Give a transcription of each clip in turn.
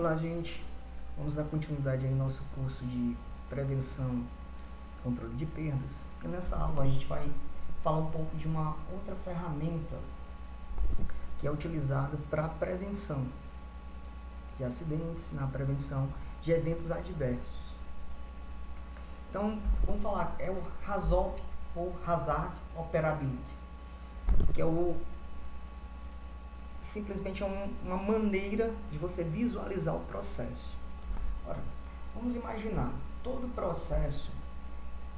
Olá, gente. Vamos dar continuidade aí ao nosso curso de prevenção e controle de perdas. E nessa aula a gente vai falar um pouco de uma outra ferramenta que é utilizada para a prevenção de acidentes, na prevenção de eventos adversos. Então, vamos falar, é o HAZOP, ou Hazard Operability, que é simplesmente uma maneira de você visualizar o processo. Ora, vamos imaginar, todo processo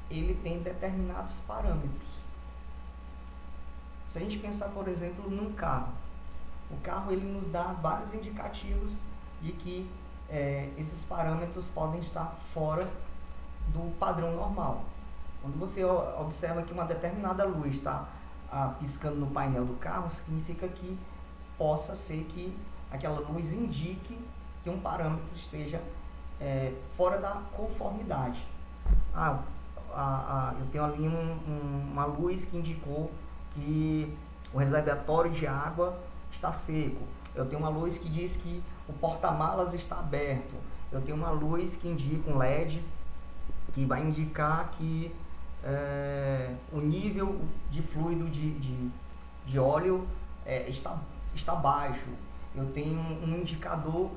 ele tem determinados parâmetros. Se a gente pensar, por exemplo, num carro, o carro ele nos dá vários indicativos de que esses parâmetros podem estar fora do padrão normal. Quando você observa que uma determinada luz está piscando no painel do carro, significa que possa ser que aquela luz indique que um parâmetro esteja fora da conformidade. Eu tenho ali uma luz que indicou que o reservatório de água está seco. Eu tenho uma luz que diz que o porta-malas está aberto. Eu tenho uma luz que indica um LED que vai indicar que o nível de fluido de óleo está baixo. Eu tenho um indicador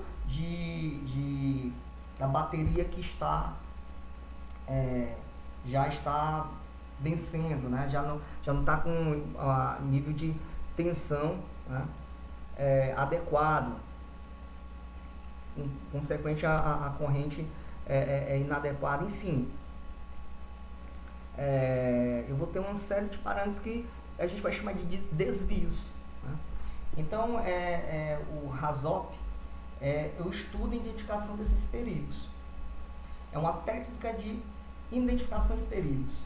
da bateria que já está vencendo, né? Já não está com nível de tensão, né? Adequado. Consequente, a corrente é inadequada, enfim. Eu vou ter uma série de parâmetros que a gente vai chamar de desvios, né? Então, o HAZOP é o estudo e identificação desses perigos. É uma técnica de identificação de perigos.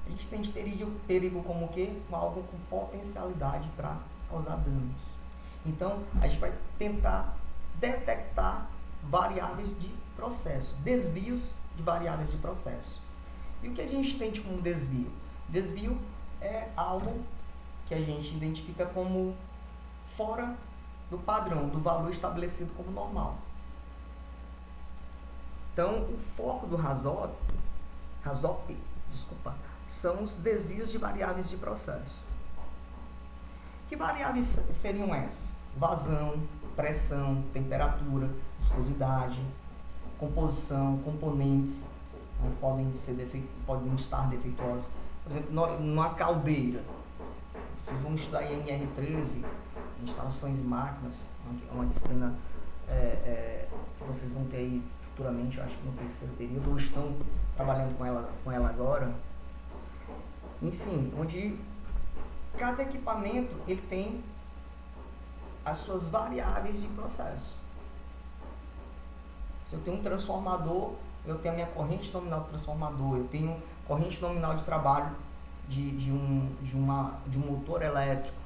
A gente tem de perigo como o quê? Algo com potencialidade para causar danos. Então, a gente vai tentar detectar variáveis de processo, desvios de variáveis de processo. E o que a gente tem como desvio? Desvio é algo que a gente identifica como fora do padrão, do valor estabelecido como normal. Então, o foco do HAZOP, são os desvios de variáveis de processo. Que variáveis seriam essas? Vazão, pressão, temperatura, viscosidade, composição, componentes, podem estar defeituosos. Por exemplo, numa caldeira, vocês vão estudar em NR13, instalações e máquinas, é uma disciplina que vocês vão ter aí futuramente, eu acho que no terceiro período, ou estão trabalhando com ela agora. Enfim, onde cada equipamento ele tem as suas variáveis de processo. Se eu tenho um transformador, eu tenho a minha corrente nominal do transformador, eu tenho corrente nominal de trabalho de um motor elétrico.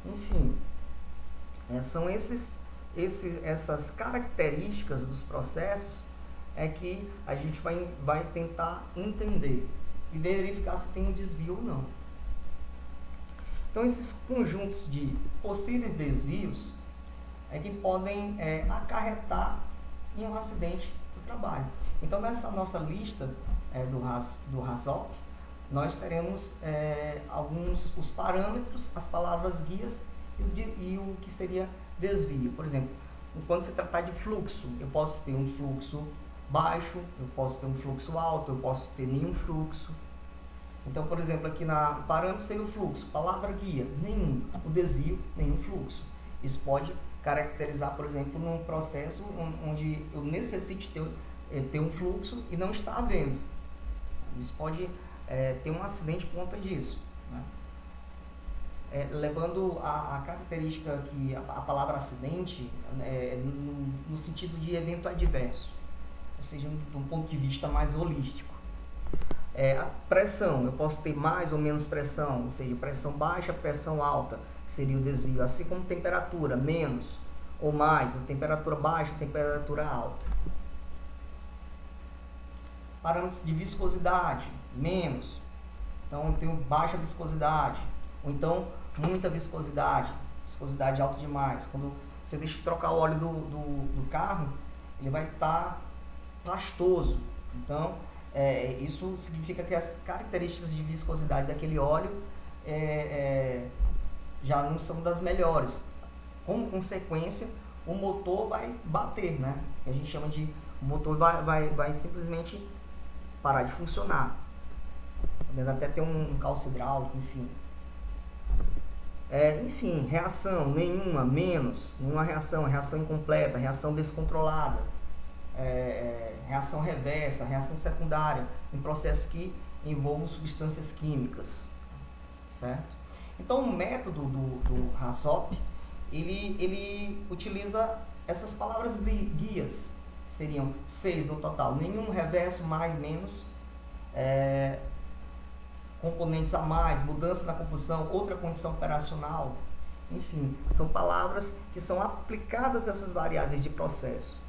Enfim, são essas características dos processos que a gente vai tentar entender e verificar se tem um desvio ou não. Então, esses conjuntos de possíveis desvios que podem acarretar em um acidente do trabalho. Então, nessa nossa lista do HAZOP, nós teremos os parâmetros, as palavras guias e o que seria desvio. Por exemplo, quando se tratar de fluxo, eu posso ter um fluxo baixo, eu posso ter um fluxo alto, eu posso ter nenhum fluxo. Então, por exemplo, aqui na parâmetro seria o fluxo, palavra guia, nenhum. O desvio, nenhum fluxo. Isso pode caracterizar, por exemplo, num processo onde eu necessite ter um fluxo e não está havendo. Isso pode ter um acidente por conta disso, né? Levando a característica que a palavra acidente no sentido de evento adverso, ou seja, de um ponto de vista mais holístico. A pressão, eu posso ter mais ou menos pressão, ou seja, pressão baixa, pressão alta, seria o desvio, assim como temperatura, menos ou mais, temperatura baixa, temperatura alta. Parâmetros de viscosidade, menos, então eu tenho baixa viscosidade, ou então muita viscosidade alta demais. Quando você deixa de trocar o óleo do carro, ele vai estar pastoso. Então, isso significa que as características de viscosidade daquele óleo já não são das melhores. Como consequência, o motor vai bater, né? Que a gente chama de... O motor vai simplesmente parar de funcionar. Podendo até ter um calço hidráulico, enfim. Enfim, reação nenhuma, menos, nenhuma reação, reação incompleta, reação descontrolada, reação reversa, reação secundária, em processos que envolvam substâncias químicas, certo? Então, o método do HACCP, ele utiliza essas palavras guias, que seriam 6 no total, nenhum, reverso, mais, menos, componentes a mais, mudança na composição, outra condição operacional, enfim, são palavras que são aplicadas a essas variáveis de processo.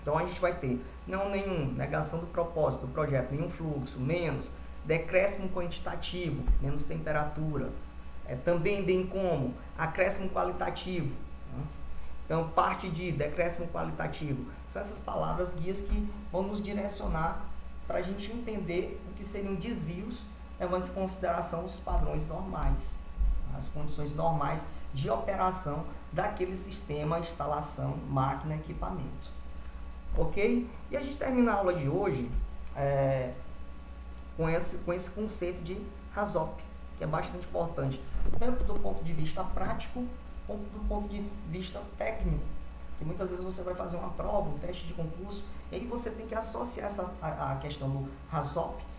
Então a gente vai ter não nenhum, negação do propósito do projeto, nenhum fluxo, menos, decréscimo quantitativo, menos temperatura, também bem como acréscimo qualitativo, né? Então parte de decréscimo qualitativo, são essas palavras guias que vão nos direcionar para a gente entender o que seriam desvios, levando em consideração os padrões normais, as condições normais de operação daquele sistema, instalação, máquina, equipamento. Ok? E a gente termina a aula de hoje com esse conceito de HACCP, que é bastante importante, tanto do ponto de vista prático, quanto do ponto de vista técnico. Que muitas vezes você vai fazer uma prova, um teste de concurso, e aí você tem que associar a questão do HACCP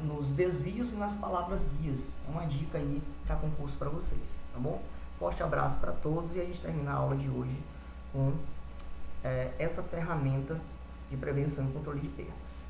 nos desvios e nas palavras guias. É uma dica aí para concurso para vocês, tá bom? Forte abraço para todos e a gente termina a aula de hoje com essa ferramenta de prevenção e controle de perdas.